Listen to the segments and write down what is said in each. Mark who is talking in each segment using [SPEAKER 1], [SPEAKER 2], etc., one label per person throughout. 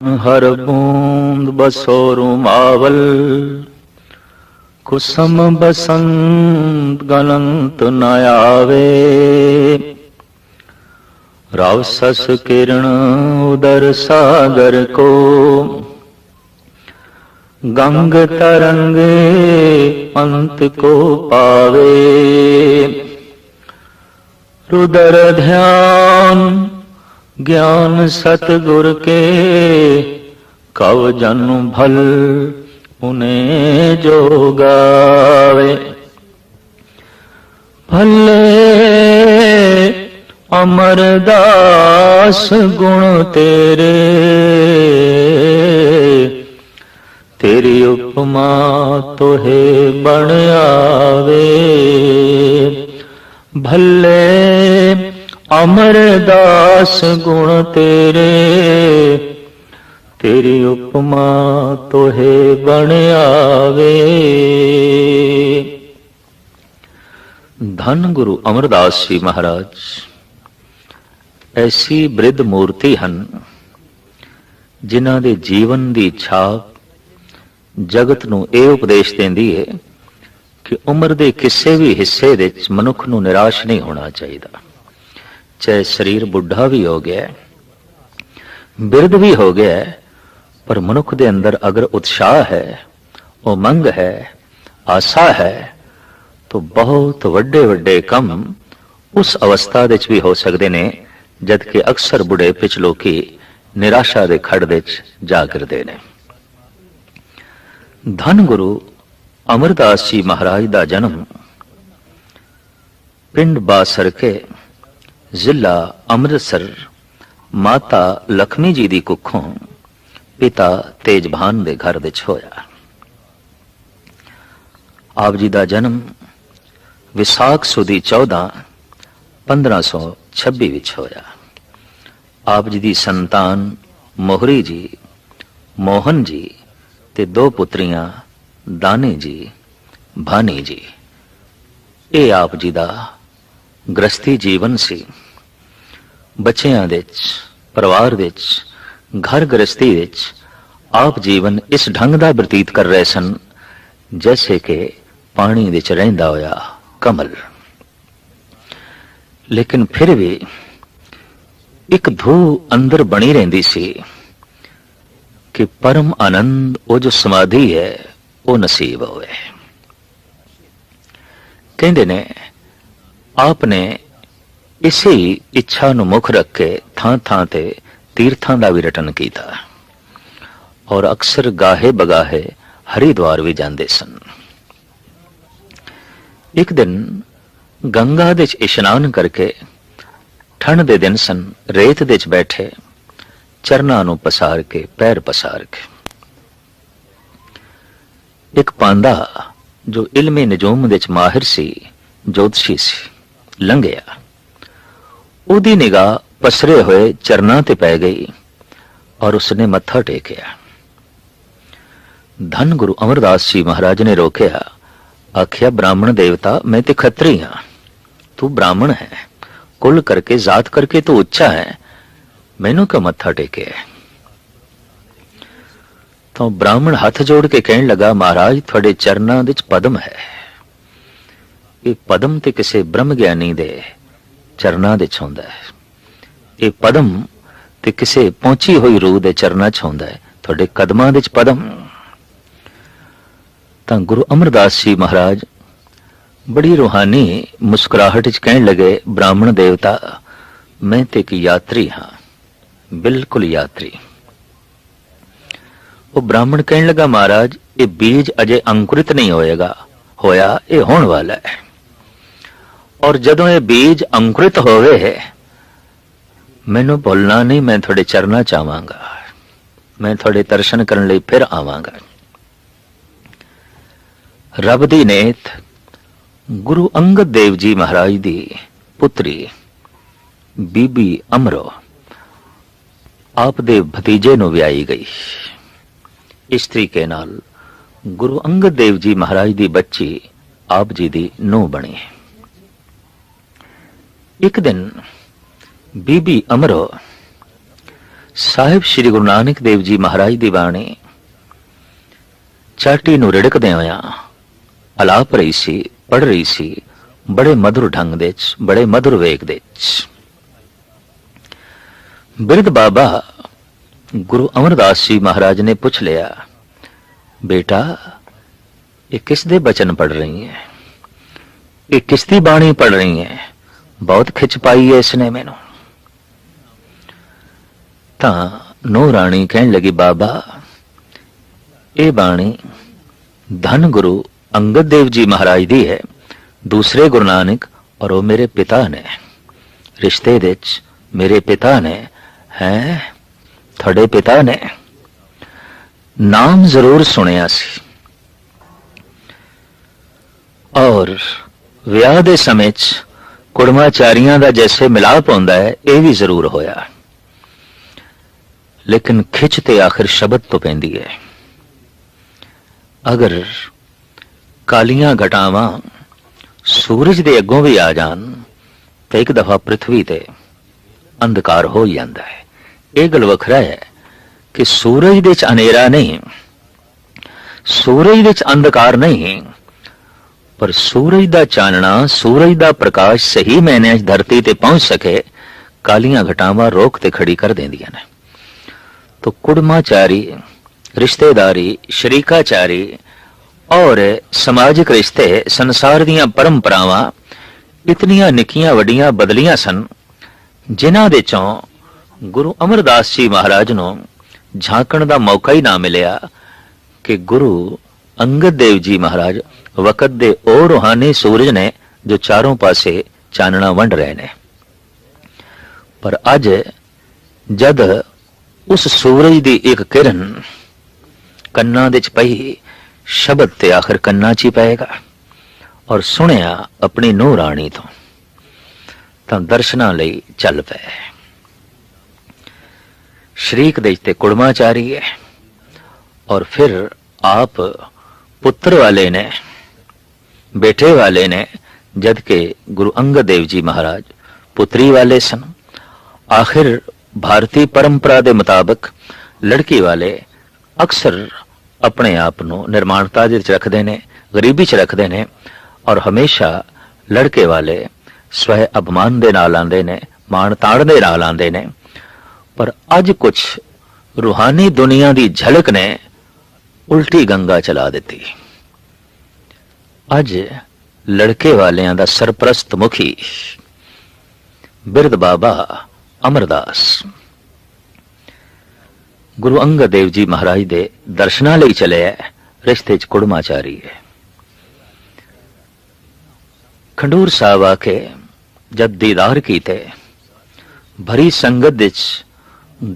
[SPEAKER 1] हर बूंद बसोरु मावल, कुसुम बसंत गलंत न आवे। रव सस किरण उदर सागर को, गंग तरंगे अंत को पावे। रुदर ध्यान ज्ञान सतगुर के, कव जन भल उन्हें जो गावे। भले अमरदास गुण तेरे, तेरी उपमा तोहे बण आवे। भले अमरदास गुण तेरे, तेरी उपमा तोहे बण आवे। धन गुरु अमरदास जी महाराज ऐसी बृद्ध मूर्ति ਹਨ ਜਿਨ੍ਹਾਂ ਦੇ ਜੀਵਨ ਦੀ ਛਾਪ ਜਗਤ ਨੂੰ ਇਹ ਉਪਦੇਸ਼ ਦਿੰਦੀ ਹੈ ਕਿ ਉਮਰ ਦੇ ਕਿਸੇ ਵੀ ਹਿੱਸੇ ਵਿੱਚ ਮਨੁੱਖ ਨੂੰ ਨਿਰਾਸ਼ ਨਹੀਂ ਹੋਣਾ ਚਾਹੀਦਾ। ਚਾਹੇ ਸਰੀਰ ਬੁੱਢਾ ਵੀ ਹੋ ਗਿਆ, ਬਿਰਧ ਵੀ ਹੋ ਗਿਆ, पर मनुख दे अंदर अगर उत्साह है, उमंग है, आशा है, तो बहुत वड्डे वड्डे कम उस अवस्था विच भी हो सकते ने जबकि अक्सर बुढ़ेपे च लोकी निराशा दे खड़ विच जा गिरदे ने। धन गुरु अमरदास जी महाराज दा जन्म पिंड बासरके, जिला अमृतसर, माता लक्ष्मी जी दी कुखों पिता तेजभान दे घर विच होया। आप जी दा जन्म विसाख सुदी 14 1526 विच होया। आप जी दी संतान मोहरी जी, मोहन जी ते दो पुत्रियां दानी जी, भानी जी। ये आप जी दा गृहस्थी जीवन सी। बच्चियां विच, परिवार विच, घर गृहस्थी विच आप जीवन इस ढंग दा बतीत कर रहे सन जैसे कि पानी विच रहिंदा होया कमल। लेकिन फिर भी एक धू अंदर बनी रहिंदी सी कि परम आनंद वो जो समाधि है वो नसीब होवे। कहंदे ने आपने इसी इच्छा नूं मुख रख के थां थां ते तीर्थां दा भी रटन कीता और अक्सर गाहे बगाहे हरिद्वार भी जांदे सन। एक दिन गंगा दे इशनान करके ठंड दे दिन सन, रेत दे बैठे चरना नूं पसार के, पैर पसार के एक पांदा जो इल्मे नजूम दे माहिर सी, ज्योतिषी सी, लंघिया। उहदी निगाह पसरे हुए चरना ते पै गई और उसने मत्था टेकिया। धन गुरु अमरदास जी महाराज ने रोकया, आखिया ब्राह्मण देवता मैं ते खत्री हां, तू ब्राह्मण है, कुल करके जात करके तू उच्चा है, मैनू क्यों मत्था टेके? तो ब्राह्मण हाथ जोड़ के कहने लगा, महाराज थोड़े चरना विच पद्म है, ये पद्म ते किसी ब्रह्म ज्ञानी दे चरना दे छौंदा है, ये पदम ते किसे पहुंची हुई रूह दे चरना च हुंदा है, थोड़े कदमां विच पदम। तां गुरु अमरदास जी महाराज बड़ी रूहानी मुस्कुराहट च कहने लगे, ब्राह्मण देवता मैं ते एक यात्री हां, बिल्कुल यात्री। वो ब्राह्मण कहने लगा, महाराज ये बीज अजे अंकुरित नहीं होएगा, होया ये होने वाला है, और जदों ये बीज अंकुरित होवे है मैनू भुलना नहीं, मैं थोड़े चरना चाहांगा, मैं थोड़े दर्शन करने लई फिर आवांगा। रब दी नेत गुरु अंगद देव जी महाराज दी पुत्री बीबी अमरो आप दे भतीजे नूं विआई गई। इस तरीके नाल गुरु अंगद देव जी महाराज दी बच्ची आप जी दी नूं बनी। एक दिन बीबी अमरो ਸਾਹਿਬ ਸ੍ਰੀ ਗੁਰੂ ਨਾਨਕ ਦੇਵ ਜੀ ਮਹਾਰਾਜ ਦੀ ਬਾਣੀ ਚਾਟੀ ਨੂੰ ਰਿੜਕਦੇ ਹੋਇਆਂ ਅਲਾਪ ਰਹੀ ਸੀ, ਪੜ ਰਹੀ ਸੀ, ਬੜੇ ਮਧੁਰ ਢੰਗ ਦੇ ਚ, ਬੜੇ ਮਧੁਰ ਵੇਗ ਦੇ ਚ। ਬਿਰਧ ਬਾਬਾ ਗੁਰੂ ਅਮਰਦਾਸ ਜੀ ਮਹਾਰਾਜ ਨੇ ਪੁੱਛ ਲਿਆ, ਬੇਟਾ ਇਹ ਕਿਸ ਦੇ ਬਚਨ ਪੜ ਰਹੀ ਹੈ, ਇਹ ਕਿਸ ਦੀ ਬਾਣੀ ਪੜ ਰਹੀ ਹੈ, ਬਹੁਤ ਖਿੱਚ ਪਾਈ ਹੈ ਇਸਨੇ ਮੈਨੂੰ। ਤਾਂ ਨੂੰਹ ਰਾਣੀ ਕਹਿਣ ਲੱਗੀ, ਬਾਬਾ ਇਹ ਬਾਣੀ ਧੰਨ ਗੁਰੂ ਅੰਗਦ ਦੇਵ ਜੀ ਮਹਾਰਾਜ ਦੀ ਹੈ, ਦੂਸਰੇ ਗੁਰੂ ਨਾਨਕ, ਔਰ ਉਹ ਮੇਰੇ ਪਿਤਾ ਨੇ, ਰਿਸ਼ਤੇ ਦੇ ਚ ਮੇਰੇ ਪਿਤਾ ਨੇ। ਹੈ ਤੁਹਾਡੇ ਪਿਤਾ ਨੇ? ਨਾਮ ਜ਼ਰੂਰ ਸੁਣਿਆ ਸੀ, ਔਰ ਵਿਆਹ ਦੇ ਸਮੇਂ ਚ ਕੁੜਮਾਚਾਰੀਆਂ ਦਾ ਜੈਸੇ ਮਿਲਾਪ ਹੁੰਦਾ ਹੈ ਇਹ ਵੀ ਜ਼ਰੂਰ ਹੋਇਆ, ਲੇਕਿਨ ਖਿੱਚ ਤੇ ਆਖਿਰ ਸ਼ਬਦ ਤੋਂ ਪੈਂਦੀ ਹੈ। ਅਗਰ ਕਾਲੀਆਂ ਘਟਾਵਾਂ ਸੂਰਜ ਦੇ ਅੱਗੋਂ ਵੀ ਆ ਜਾਣ ਤਾਂ ਇੱਕ ਦਫਾ ਪ੍ਰਿਥਵੀ ਤੇ ਅੰਧਕਾਰ ਹੋ ਜਾਂਦਾ ਹੈ। ਇਹ ਗੱਲ ਵੱਖਰਾ ਹੈ ਕਿ ਸੂਰਜ ਦੇ ਚ ਹਨੇਰਾ ਨਹੀਂ, ਸੂਰਜ ਦੇ ਚ ਅੰਧਕਾਰ ਨਹੀਂ, ਪਰ ਸੂਰਜ ਦਾ ਚਾਨਣਾ, ਸੂਰਜ ਦਾ ਪ੍ਰਕਾਸ਼ ਸਹੀ ਮਾਇਨਿਆਂ ਚ ਧਰਤੀ ਤੇ ਪਹੁੰਚ ਸਕੇ, ਕਾਲੀਆਂ ਘਟਾਵਾਂ ਰੋਕ ਤੇ ਖੜੀ ਕਰ ਦਿੰਦੀਆਂ ਨੇ। तो कुड़माचारी, रिश्तेदारी, शरीकाचारी और समाजिक रिश्ते, संसार दीयां परंपरावां इतनियां निक्कियां वड्डियां बदलियां सन, जिन्हां दे चों गुरु अमरदास जी महाराज नूं झांकण दा मौका ही ना मिलिया कि गुरु अंगद देव जी महाराज वक़्त दे ओ रूहानी सूरज ने जो चारों पासे चानना वंड रहे ने। पर अज जद उस सूरज दी एक किरण कन्ना दे च पई, शब्द ते आखिर कन्ना च ही पएगा, और सुनिया अपनी नूह राणी तो तां दर्शनां लई चल पे। शरीक दे ते कुड़माचारी है, और फिर आप पुत्र वाले ने, बेटे वाले ने, जबकि गुरु अंगद देव जी महाराज पुत्री वाले सन। आखिर भारतीय परंपरा के मुताबिक लड़की वाले अक्सर अपने आप को निर्माणता रखते ने, गरीबी च रखते ने, और हमेशा लड़के वाले स्वय अभिमान दे नाल आंदे ने, मान ताड़ दे नाल आंदे ने। पर अज कुछ रूहानी दुनिया की झलक ने उल्टी गंगा चला दी। अज लड़के वालियां दा सरप्रस्त मुखी बिरध बाबा अमरदास गुरु अंगद देव जी महाराज दे दर्शनां लई चले है, रिश्ते च कुड़माचारी है। खंडूर साहब आके जद दीदार कीते, भरी संगत विच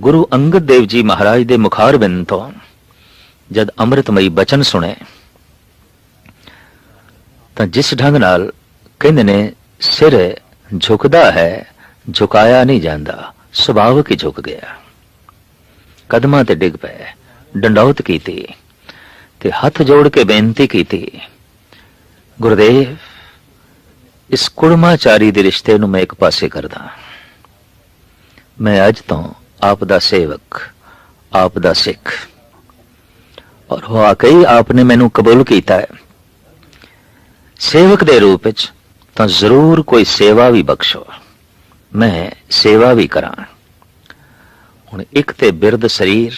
[SPEAKER 1] गुरु अंगद देव जी महाराज दे मुखारबिंद तो जद अमृतमई बचन सुने, तां जिस ढंग नाल कहंदे ने सिर झुकदा है, झुकाया नहीं जाता, सुभाविक ही झुक गया। कदमां ते डिग पे, डंडौत की ते हथ जोड़ के बेनती की, गुरुदेव इस कुड़माचारी दे रिश्ते नूं मैं एक पासे करदा। मैं अज तो आप दा सेवक, आप दा सिख, और वाकई आपने मैनू कबूल किया है सेवक दे रूप विच, तां जरूर कोई सेवा भी बख्शो, मैं सेवा भी करा। हुण एक ते बिरद शरीर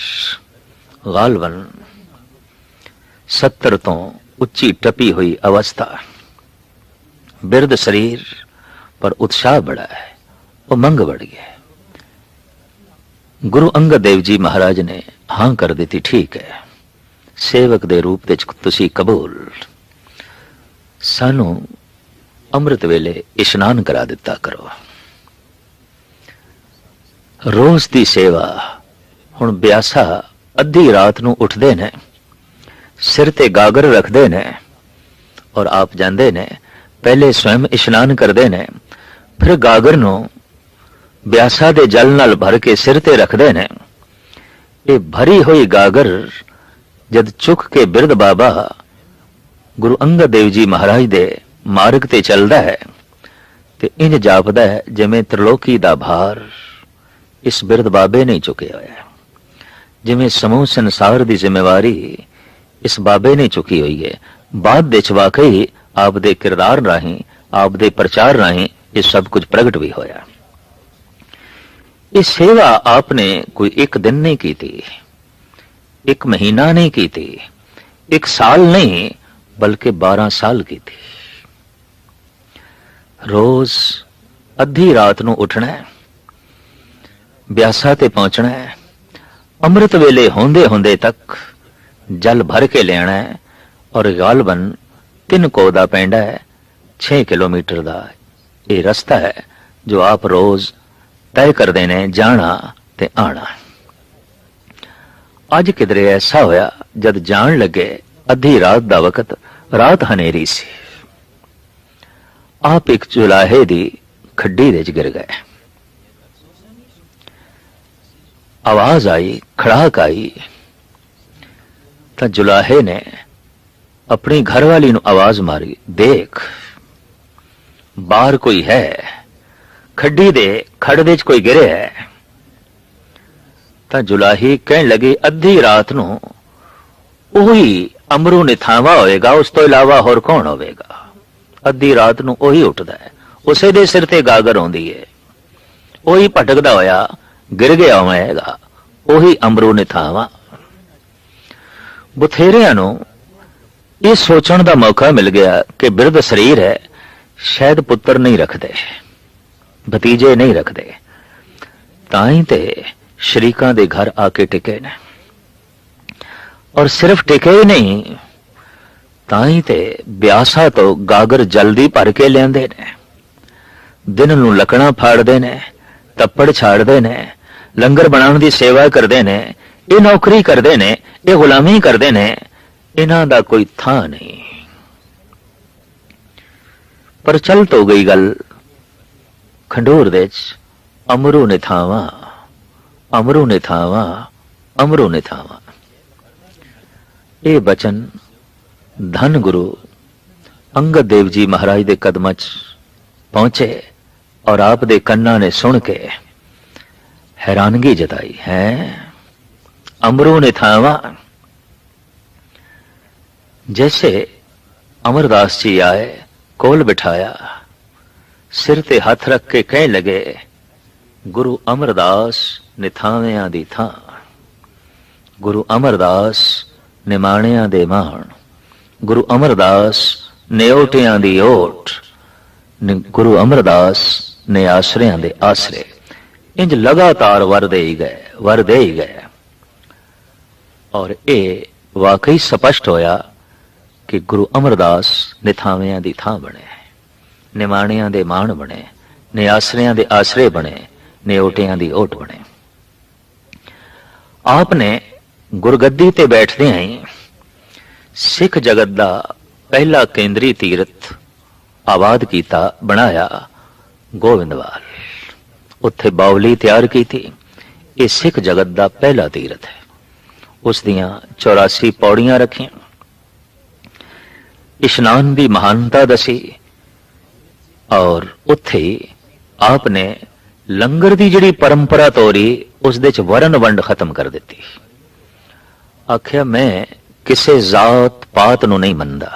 [SPEAKER 1] गालवन 70 तो उच्ची टपी हुई अवस्था, बिरद शरीर पर उत्साह बड़ा है, उमंग बढ़ गया। गुरु अंगद देव जी महाराज ने हां कर दी, ठीक है सेवक दे रूप विच तुसी कबूल, सानू अमृत वेले इशनान करा दिता करो। रोज दी सेवा। हुण ब्यासा अद्धी रात नूं उठदे ने, सिर ते गागर रखदे ने, और आप जांदे ने, पहले स्वयं इशनान करदे ने, फिर गागर नूं ब्यासा दे जल नाल भर के सिर ते रखदे ने। ये भरी हुई गागर जद चुक के बिरध बाबा गुरु अंगद देव जी महाराज दे मार्ग ते चलदा है, ते इंज जापदा है जिवें त्रिलोकी दा भार इस बिरध बाबे ने चुकिया होया। जिवें समूह संसार की जिम्मेवारी इस बाबे ने चुकी हुई है, बाद विच वाकई आप दे किरदार राही, आप दे प्रचार राही ये सब कुछ प्रगट भी होया। ये सेवा आपने कोई एक दिन नहीं की थी, एक महीना नहीं की थी, एक साल नहीं बल्कि 12 साल की थी। रोज अद्धी रात नूं उठना है, ब्यासा ते पहुंचना है, अमृत वेले होंदे होंदे तक जल भर के लेना है और गालबन 3 कोह दा पेंडा है, 6 किलोमीटर दा ये रास्ता है जो आप रोज तय कर देने जाना ते आना। अज किधरे ऐसा होया जद जान लगे अद्धी रात दा वक्त, रात हनेरी सी, आप एक जुलाहे दी खड्डी दे गिर गए। आवाज आई, खड़ाक आई, तो जुलाहे ने अपनी घरवाली नूं आवाज मारी, देख बाहर कोई है, खड्डी दे खड़ दे च कोई गिरे है। तो जुलाही कहन लगी, अद्धी रात नूं ओही अमरू निथावा होएगा, उस तो इलावा होर कौन होवेगा। अद्धी रात नूं ओही उठदा है, उसे दे सिर ते गागर आउंदी है, ओही भटकदा होया गिर गया होएगा, ओही अमरू निथावा। बथेरियां नूं ये सोचण दा मौका मिल गया कि बिरध शरीर है, शायद पुत्र नहीं रखते, भतीजे नहीं रखते, ताई ते शरीकां दे घर आके टिके ने, और सिर्फ टिके ही नहीं, ताई ते ब्यासा तो गागर जल्दी भर के लियांदे ने, दिन नूं लकड़ा फाड़दे ने, तप्पड़ छाड़दे ने, लंगर बनाउण दी सेवा करदे ने, ये नौकरी करदे ने, ये गुलामी करदे ने, इन्हां दा कोई थां नहीं। पर चल तो गई गल खंडूर दे अमरू निथावा, अमरू निथावा, अमरू निथावा। ये बचन धन गुरु अंगद देव जी महाराज दे कदमां च पहुंचे और आप दे कन्ना ने सुन के हैरानगी जताई है। अमरू निथावा, जैसे अमरदास जी आए, कोल बिठाया, सिर ते हाथ रख के कह लगे, गुरु अमरदास निथावियां दी थां, गुरु अमरदास निमाणियां दे माण, गुरु अमरदास नेओटियां दी ओट, गुरु अमरदास ने आसरियां दे आसरे। इंज लगातार वर दे ही गए, वर दे ही गए। और ये वाकई स्पष्ट होया कि गुरु अमरदास निथावियां दी थां बने, निमाणियां दे माण बने, ने आसरियां दे आसरे बने, नेओटियां दी ओट बने। आपने गुरगद्दी ते बैठदे ही सिख जगत दा पहला केंद्री तीरथ आबाद कीता, बनाया गोविंदवाल, उत्थे बावली तैयार की थी। ये सिख जगत दा पहला तीरथ है। उस दियां 84 पौड़ियां रखियां, इशनान दी महानता दसी, और उत्थे आपने लंगर दी जिहड़ी परंपरा तोरी उस दे च वरण वंड खत्म कर दिती। आख्या मैं किसे जात पात नूं नहीं मनदा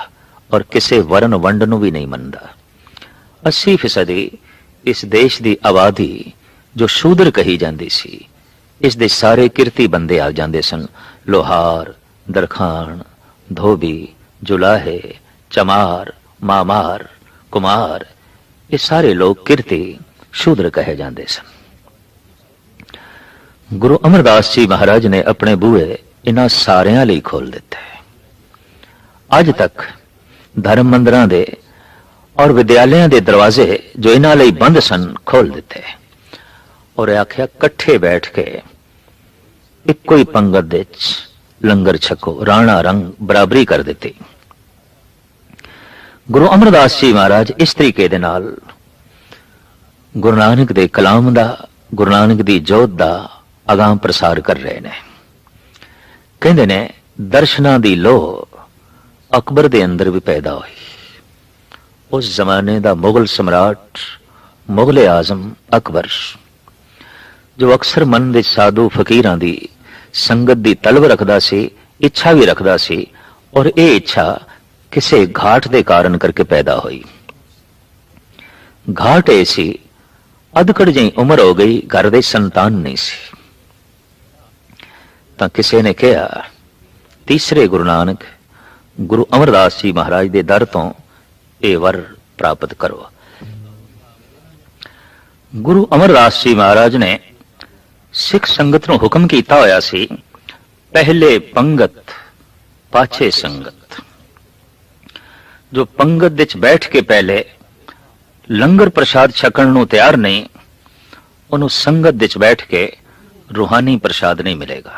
[SPEAKER 1] और किसे वरण वंड नूं भी नहीं मनदा। 80% इस देश दी आबादी जो शूदर कही जाती सी, इस दे सारे किरती बंदे आ जाते सन। लोहार, दरखान, धोबी, जुलाहे, चमार, मामार, कुमार, ये सारे लोग किरती शूद्र कहे जाते सन। गुरु अमरदास जी महाराज ने अपने बूहे इन्हां सारियां लई खोल दिते। अज तक धर्म मंदिरां दे और विद्यालयों के दरवाजे जो इन्हां लई बंद सन खोल दिते, और आख्या कट्ठे बैठ के इक्को ही पंगत दे लंगर छको, राणा रंग बराबरी कर दी। गुरु अमरदास जी महाराज इस तरीके दे नाल गुरु नानक दे कलाम दा, गुरु नानक दी जोत दा अगां प्रसार कर रहे ने। कहंदे ने दर्शनां दी लोह अकबर दे अंदर भी पैदा हुई। उस जमाने दा मुगल सम्राट, मुगले आजम अकबर, ਜੋ ਅਕਸਰ ਮਨ ਦੇ ਸਾਧੂ ਫਕੀਰਾਂ ਦੀ ਸੰਗਤ ਦੀ ਤਲਬ ਰੱਖਦਾ ਸੀ, ਇੱਛਾ ਵੀ ਰੱਖਦਾ ਸੀ, ਔਰ ਇਹ ਇੱਛਾ ਕਿਸੇ ਘਾਟ ਦੇ ਕਾਰਨ ਕਰਕੇ ਪੈਦਾ ਹੋਈ। घाट ऐसी अधकड़ जी उम्र हो गई, घर दे संतान नहीं सी। तां किसी ने कहा तीसरे गुरु नानक गुरु अमरदास जी महाराज दे दर तो ये वर प्राप्त करो। गुरु अमरदास जी महाराज ने सिख संगत नूं हुक्म कीता होया सी, पहले पंगत पाछे संगत। जो पंगत विच बैठ के पहले लंगर प्रसाद छकण नूं तैयार नहीं, उन्होंने संगत विच बैठ के रूहानी प्रसाद नहीं मिलेगा।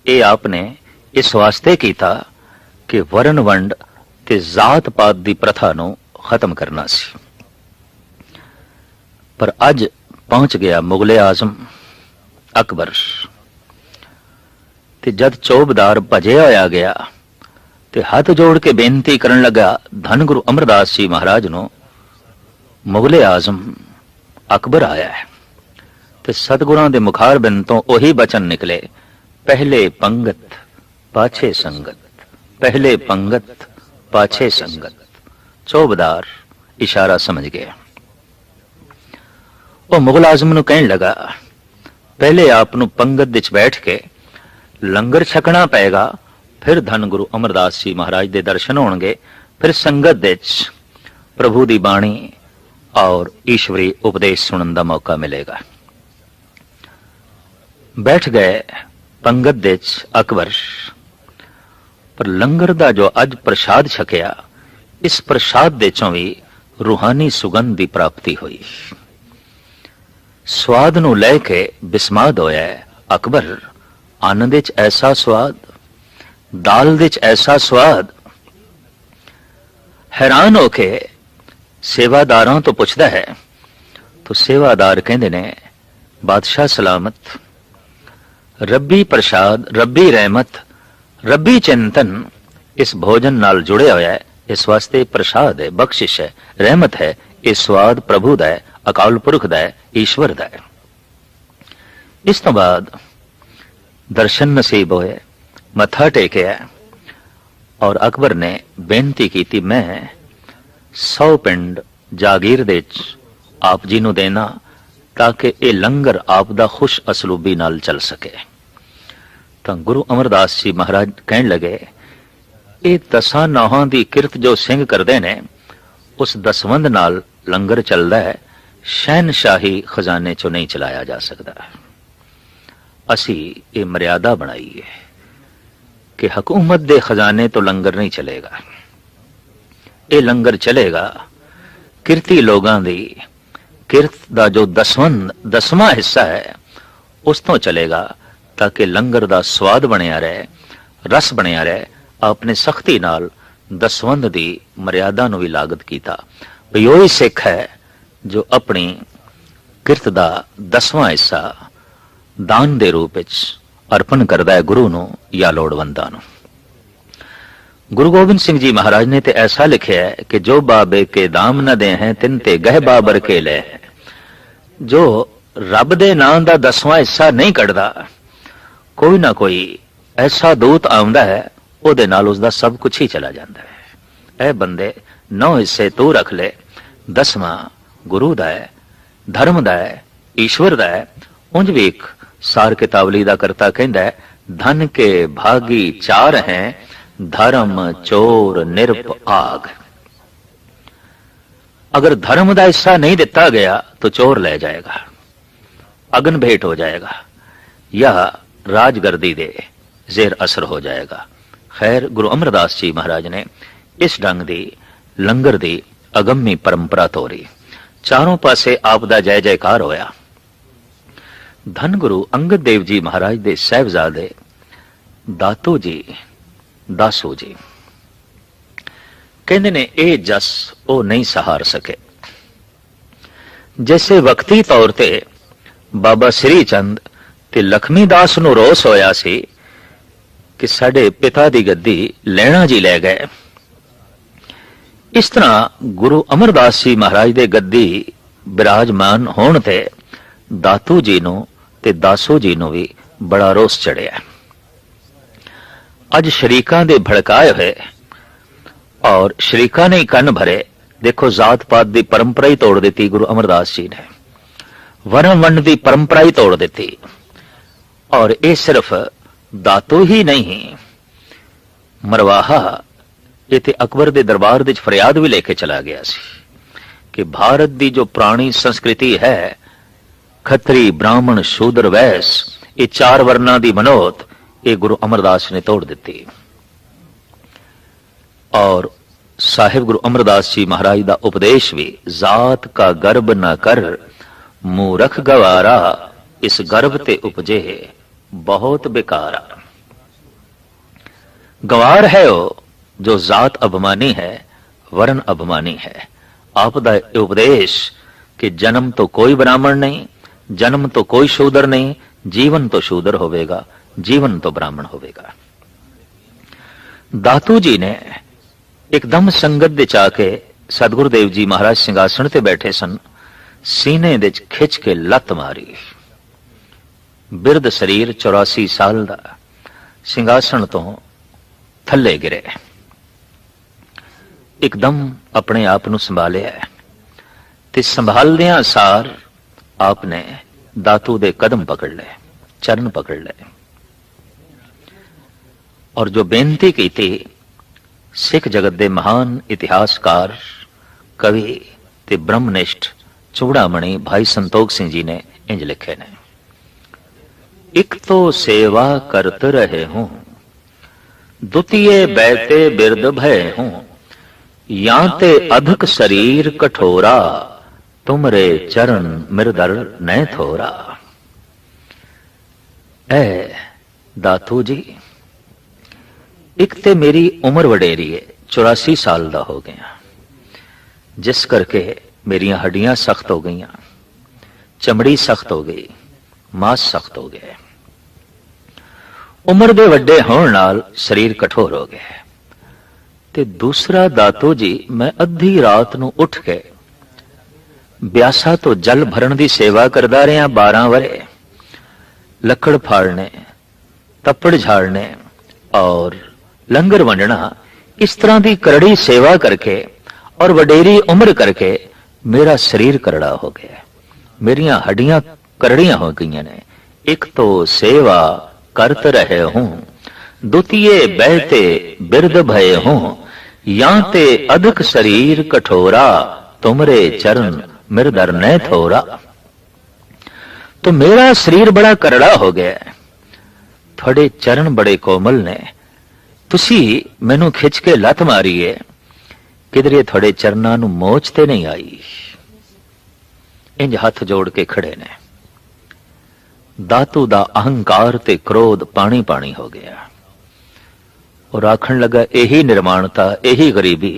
[SPEAKER 1] ये आपने इस वास्ते कीता कि वरण वंड ते जात पात दी प्रथा नूं खत्म करना सी। पर अज पहुंच गया मुगले आजम अकबर ते जद चौबदार भजे होया गया ते हाथ जोड़ के बेनती करन लगा, धन गुरु अमरदास जी महाराज नूं मुगले आजम अकबर आया है। ते सतगुरां दे मुखार बिंद तो ओही बचन निकले, पहले पंगत पाछे संगत, पहले पंगत पाछे संगत। चौबदार इशारा समझ गया। वो मुगल आजम नूं कहण लगा, पहले आप नूं पंगत विच बैठ के लंगर छकना पेगा, फिर धन गुरु अमरदास जी महाराज दे दर्शन होणगे, फिर संगत विच प्रभु दी बाणी और ईश्वरी उपदेश सुनने का मौका मिलेगा। बैठ गए पंगत विच अकबर, पर लंगर दा जो अज प्रसाद छकिया, इस प्रसाद दे चों भी रूहानी सुगंध की प्राप्ति हुई। स्वाद नूं लैके बिस्माद होया अकबर। आनंद विच ऐसा स्वाद, दाल विच ऐसा स्वाद। हैरान होके सेवादारां तो पुछदा है, तो सेवादार कहंदे ने, बादशाह सलामत, रब्बी प्रसाद, रब्बी रहमत, रब्बी चिंतन इस भोजन नाल जुड़े होया है। इस वास्ते प्रसाद है, बख्शिश है, रहमत है। ये स्वाद प्रभु दा है, अकाल पुरख दा है, ईश्वर दा है। इस तो बाद दर्शन नसीब होए, मत्था टेकिया और अकबर ने बेनती की, मैं 100 पिंड जागीर दे आप जी नूं देना, ताकि ये लंगर आप दा खुश असलूबी नाल चल सके। तो गुरु अमरदास जी महाराज कहन लगे, ये 10 नौहां दी किरत जो सिंह करदे ने, उस दसवंध नाल लंगर चलदा है, शहनशाही खजाने चो नहीं चलाया जा सकता। असी ये मर्यादा बनाई है कि हुकूमत दे खजाने तो लंगर नहीं चलेगा। ये लंगर चलेगा किरती लोगां दी किरत दा जो दसवां हिस्सा है, उस तो चलेगा, ताकि लंगर दा स्वाद बनिया रहे, रस बनिया रहे। आपने सख्ती नाल दसवंध दी मर्यादा नूं भी लागत कीता। भी ओही सिख है जो अपनी किरत दा 10वां हिस्सा दान दे रूप विच अर्पण करदा है गुरु नूं या लोड़वंदां नूं। गुरु गोबिंद सिंह जी महाराज ने तो ऐसा लिखा है कि जो बाबे के दाम न दे हैं तिन ते गह बाबर के ले। जो रब दे नाम दा 10वां हिस्सा नहीं कटदा, कोई ना कोई ऐसा दूत आउंदा है, ओदे नाल उसदा सब कुछ ही चला जाता है। ऐ बंदे 9 हिस्से तू रख ले, 10वां गुरु दा है, धर्म दा है, ईश्वर दा है। उंज भी एक सार कितावली दा करता कहंदा है, धन के भागी 4 हैं, धर्म चोर निरप आग। अगर धर्म का हिस्सा नहीं दिता गया तो चोर ले जाएगा, अगन भेंट हो जाएगा, या राजगर्दी दे जेर असर हो जाएगा। खैर, गुरु अमरदास जी महाराज ने इस ढंग दी लंगर दी अगम्मी परंपरा तोरी। चारों पासे आप दा जय जयकार होया। धन गुरु अंगद देव जी महाराज दे साहिबजादे दातो जी दासो जी कहते ने, ए जस ओ नहीं सहार सके। जैसे वक्ती तौर ते बाबा श्री चंद ते लक्ष्मी दास नूं रोस होया सी कि साडे पिता दी गद्दी लैणा जी लै गए, इस तरह गुरु अमरदास जी महाराज दे गद्दी विराजमान होण ते ਦਾਤੂ ਜੀ ਨੂੰ ਤੇ ਦਾਸੂ ਜੀ ਨੂੰ ਵੀ ਬੜਾ ਰੋਸ ਚੜਿਆ। ਅੱਜ ਸ਼ਰੀਕਾਂ ਦੇ ਭੜਕਾਏ ਹੋਏ ਔਰ ਸ਼ਰੀਕਾਂ ਨੇ ਕੰਨ ਭਰੇ। ਦੇਖੋ, ਜਾਤ ਪਾਤ ਦੀ ਪਰੰਪਰਾ ਹੀ ਤੋੜ ਦਿੱਤੀ ਗੁਰੂ ਅਮਰਦਾਸ ਜੀ ਨੇ, ਵਰਨ ਵੰਡ ਦੀ ਪਰੰਪਰਾ ਹੀ ਤੋੜ ਦਿੱਤੀ। ਔਰ ਇਹ ਸਿਰਫ ਦਾਤੂ ਹੀ ਨਹੀਂ, ਮਰਵਾਹਾ ਇਹ ਤੇ ਅਕਬਰ ਦੇ ਦਰਬਾਰ ਵਿੱਚ ਫਰਿਆਦ ਵੀ ਲੈ ਕੇ ਚਲਾ ਗਿਆ ਸੀ ਕਿ ਭਾਰਤ ਦੀ ਜੋ ਪੁਰਾਣੀ ਸੰਸਕ੍ਰਿਤੀ ਹੈ, ਖੱਤਰੀ, ਬ੍ਰਾਹਮਣ, ਸ਼ੂਦਰ, ਵੈਸ, ਇਹ ਚਾਰ ਵਰਨਾਂ ਦੀ ਮਨੋਤ, ਇਹ ਗੁਰੂ ਅਮਰਦਾਸ ਨੇ ਤੋੜ ਦਿੱਤੀ। ਔਰ ਸਾਹਿਬ ਗੁਰੂ ਅਮਰਦਾਸ ਜੀ ਮਹਾਰਾਜ ਦਾ ਉਪਦੇਸ਼ ਵੀ, ਜਾਤ ਕਾ ਗਰਬ ਨਾ ਕਰ, ਮੂਰਖ ਗਵਾਰਾ, ਇਸ ਗਰਭ ਤੇ ਉਪਜੇ ਬਹੁਤ ਬੇਕਾਰਾ। गवार है वो जो जात अभिमानी है, वर्ण अभिमानी है। आपदा उपदेश कि जन्म तो कोई ब्राह्मण नहीं, जन्म तो कोई शूद्र नहीं, जीवन तो शूद्र होवेगा, जीवन तो ब्राह्मण होवेगा। दातू जी ने एकदम संगत दे चाके सतगुरुदेव जी महाराज सिंहासन ते बैठे सन, सीने दे खिंच के लत मारी। बिरद शरीर 84 साल दा, सिंहासन तो थले गिरे। एकदम अपने आप ਨੂੰ ਸੰਭਾਲਿਆ ਤੇ ਸੰਭਾਲਦਿਆਂ ਸਾਰ ਆਪਨੇ ਦਾਤੂ ਦੇ ਕਦਮ ਪਕੜ ਲਏ, ਚਰਨ ਪਕੜ ਲਏ ਔਰ ਜੋ ਬੇਨਤੀ ਕੀਤੀ, ਸਿੱਖ ਜਗਤ ਦੇ ਮਹਾਨ ਇਤਿਹਾਸਕਾਰ, ਕਵੀ ਤੇ ਬ੍ਰਹਮਨਿਸ਼ਟ ਚੂੜਾਮਣੀ ਭਾਈ ਸੰਤੋਖ ਸਿੰਘ ਜੀ ਨੇ ਇੰਜ ਲਿਖੇ ਨੇ। ਇੱਕ ਤੋ ਸੇਵਾ ਕਰਤ ਰਹੇ ਹੂੰ, द्वितीय बैते बिरद भय हूं, यांते अधिक शरीर कठोरा, तुमरे चरण मिर्दर न थोरा। ऐ दातू जी, एक ते मेरी उम्र वडेरी है, 84 साल दा हो गया, जिस करके मेरिया हड्डियां सख्त हो गई, चमड़ी सख्त हो गई, मांस सख्त हो गए। उम्र दे वड्डे होण नाल शरीर कठोर हो गया। ते दूसरा दातो जी, मैं अद्धी रात नूं उठ के ब्यासा तो जल भरण दी सेवा करदा रहा 12 वरे। लकड़ फाड़ने, तप्पड़ झाड़ने और लंगर वंडना, इस तरह की करड़ी सेवा करके और वडेरी उम्र करके मेरा शरीर करड़ा हो गया, मेरिया हड्डियां करड़ियां हो गई ने। एक तो सेवा करत रहे हूं, द्वितीय बैते बिरद भय हूं, यांते अधिक शरीर कठोरा, तुमरे चरण मिर्दर न थोरा। तो मेरा शरीर बड़ा करड़ा हो गया, थोड़े चरण बड़े कोमल ने, तुसी मैनू खिंच के लत मारी है, किधरे थोड़े चरना नू मोच ते नहीं आई। इंज हाथ जोड़ के खड़े ने। दातू दा अहंकार ते क्रोध पानी पानी हो गया और आखण लगा, यही निर्माणता, यही गरीबी,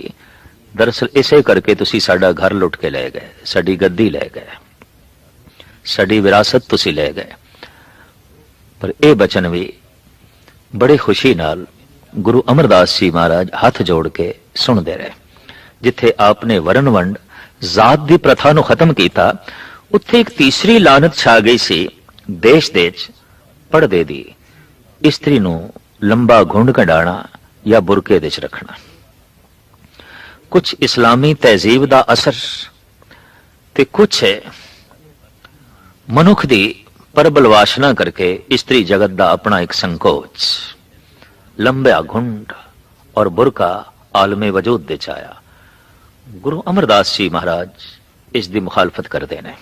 [SPEAKER 1] दरअसल इसे करके तुसी साडा घर लुट के ले गए, साडी गद्दी ले गए, साडी विरासत तुसी ले गए। पर यह बचन भी बड़े खुशी नाल गुरु अमरदास जी महाराज हाथ जोड़ के सुनते रहे। जिथे आपने वरण वंड, जात दी प्रथा नू खत्म किया, उत्थे एक तीसरी लानत छा गई सी, देश देश पड़दे दी। इस्त्री नू लंबा घुंड कढ़ाना या बुरके दे च रखना। कुछ इस्लामी तहजीब दा असर ते कुछ मनुख दी परबल वासना करके इस्त्री जगत दा अपना एक संकोच। लंबा घुंड और बुरका आलमे वजूद दे चाया। गुरु अमरदास जी महाराज इस दी मुखालफत कर देने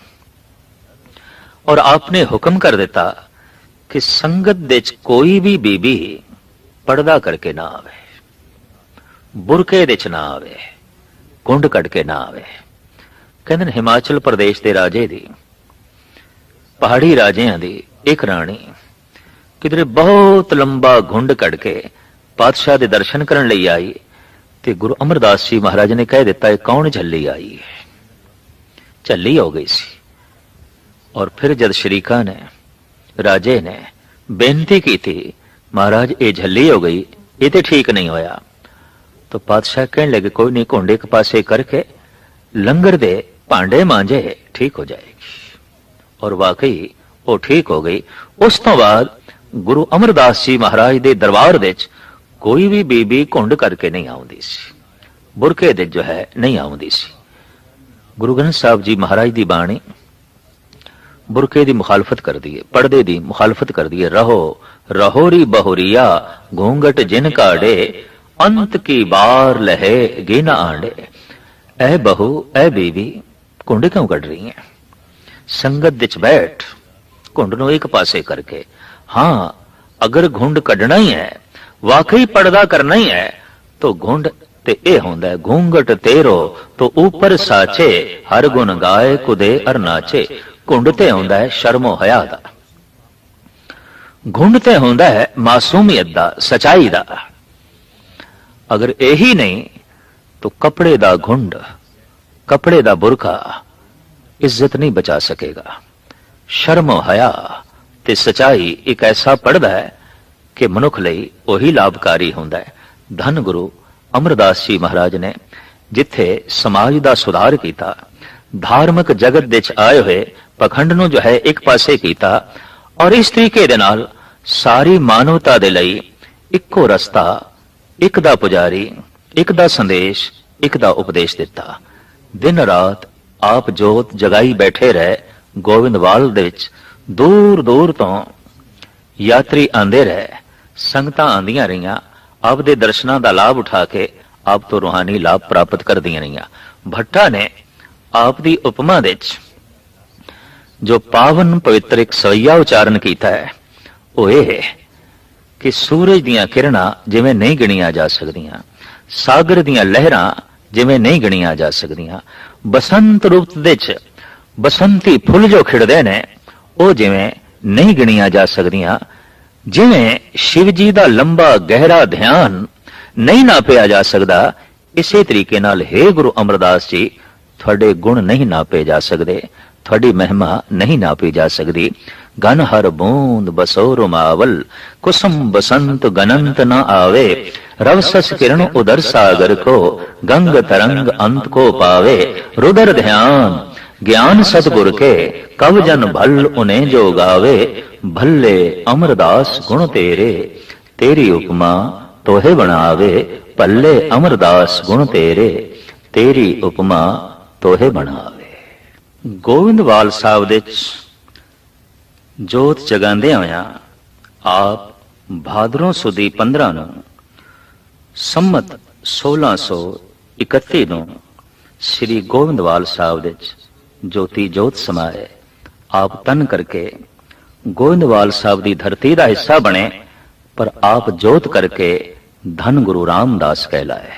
[SPEAKER 1] और आपने हुक्म कर देता कि संगत दे कोई भी बीबी पर्दा करके ना आवे, बुरके दे च ना आवे, कुंड कट के ना आवे। कहते हिमाचल प्रदेश के राजे दी, पहाड़ी राजियां दी एक राणी किधरे बहुत लंबा घुंड कट के पातशाह दे दर्शन करन लई आई ते गुरु अमरदास जी महाराज ने कह दिता, कौन झल्ली आई है? झल्ली हो गई सी। और फिर जद शरीका ने, राजे ने बेनती की थी, महाराज ये झल्ली हो गई, ये तो ठीक नहीं होया, तो पातशाह कहने लगे, कोई नहीं, घोंडे के पासे करके लंगर दे भांडे मांजे, ठीक हो जाएगी। और वाकई वो ठीक हो गई। उस तो बाद गुरु अमरदास जी महाराज ਦੇ ਦਰਬਾਰ ਵਿੱਚ ਕੋਈ ਵੀ ਬੀਬੀ ਘੁੰਡ ਕਰਕੇ ਨਹੀਂ ਆਉਂਦੀ ਸੀ, ਬੁਰਕੇ ਦੇ ਜੋ ਹੈ ਨਹੀਂ ਆਉਂਦੀ ਸੀ। ਗੁਰੂ ਗ੍ਰੰਥ ਸਾਹਿਬ ਜੀ ਮਹਾਰਾਜ ਦੀ ਬਾਣੀ बुरके की मुखालफत कर दी है, पर्दे की मुखालफत कर दी है। रहो रहोरी बहुरिया घूंघट जिन काड़े अंत की बार लहे गिन आंडे। ऐ बहू ऐ बीवी घुंड क्यों कढ़ रही है? संगत विच बैठ घुंड नूं एक पासे करके। हाँ, अगर घुंड कढ़ना ही है, वाकई पर्दा करना ही है, तो घुंड ते ए होंदा है घूंघट तेरो तो ऊपर साचे हर गुण गाए कुदे अर नाचे। घुंड ते होंदा है शर्मो हया दा, घुंड ते होंदा है मासूमियत दा, सच्चाई दा। अगर यही नहीं तो कपड़े दा घुंड, कपड़े दा बुरका इज्जत नहीं बचा सकेगा। शर्मो हया ते सच्चाई एक ऐसा पर्दा है कि मनुख लई वही लाभकारी होंदा है। धन गुरु अमरदास जी महाराज ने जिथे समाज दा सुधार कीता, धार्मिक जगत विच आए हुए पखंड नूं जो है एक पासे कीता, और इस तरीके दे नाल सारी मानवता दे लई इक्को रस्ता, एक दा पुजारी, एक दा संदेश, एक दा उपदेश दिता। दिन रात आप जोत जगाई बैठे रहे। गोविंदवाल दे विच दूर दूर तो यात्री आंदे रहे, संगतां आंदियां रहियां, आप दे दर्शनां दा लाभ उठा के आप तो रूहानी लाभ प्राप्त कर दियां रहियां। भट्टा ने आप दी उपमा दे विच जो पावन पवित्र एक सवैया उच्चारण किया है, वो ये है कि सूरज दियां किरणां जिवें नहीं गिणियां जा सकदियां, सागर दियां लहरां जिवें नहीं गिणियां जा सकदियां, बसंत रुत दे विच बसंती फुल जो खिड़दे ने वो जिवें नहीं गिणियां जा सकदियां, जिवें शिव जी दा लंबा गहरा ध्यान नहीं नापिया जा सकदा, इसे तरीके नाल हे गुरु अमरदास जी थोड़े गुण नहीं नापे जा सकते, थोड़ी महिमा नहीं नापी जा सकती। गन हर बूंद बसोर मावल कुसुम बसंत गनंत न आवे। रवसस किरण उदर सागर को गंग तरंग अंत को पावे। रुदर ध्यान ज्ञान सतगुर के कव जन भल उन्हें जो गावे। भल्ले अमरदास गुण तेरे तेरी उपमा तोहे बनावे। भल्ले अमरदास गुण तेरे तेरी उपमा तोहे बनावे। गोविंदवाल साहब दे जोत जगांदे होया आप भादरों सुदी 15 नूं संमत 1631 नूं श्री गोविंदवाल साहब दे ज्योति जोत समाए। आप तन करके गोविंदवाल साहब दी धरती दा हिस्सा बने, पर आप जोत करके धन गुरु रामदास कहलाए।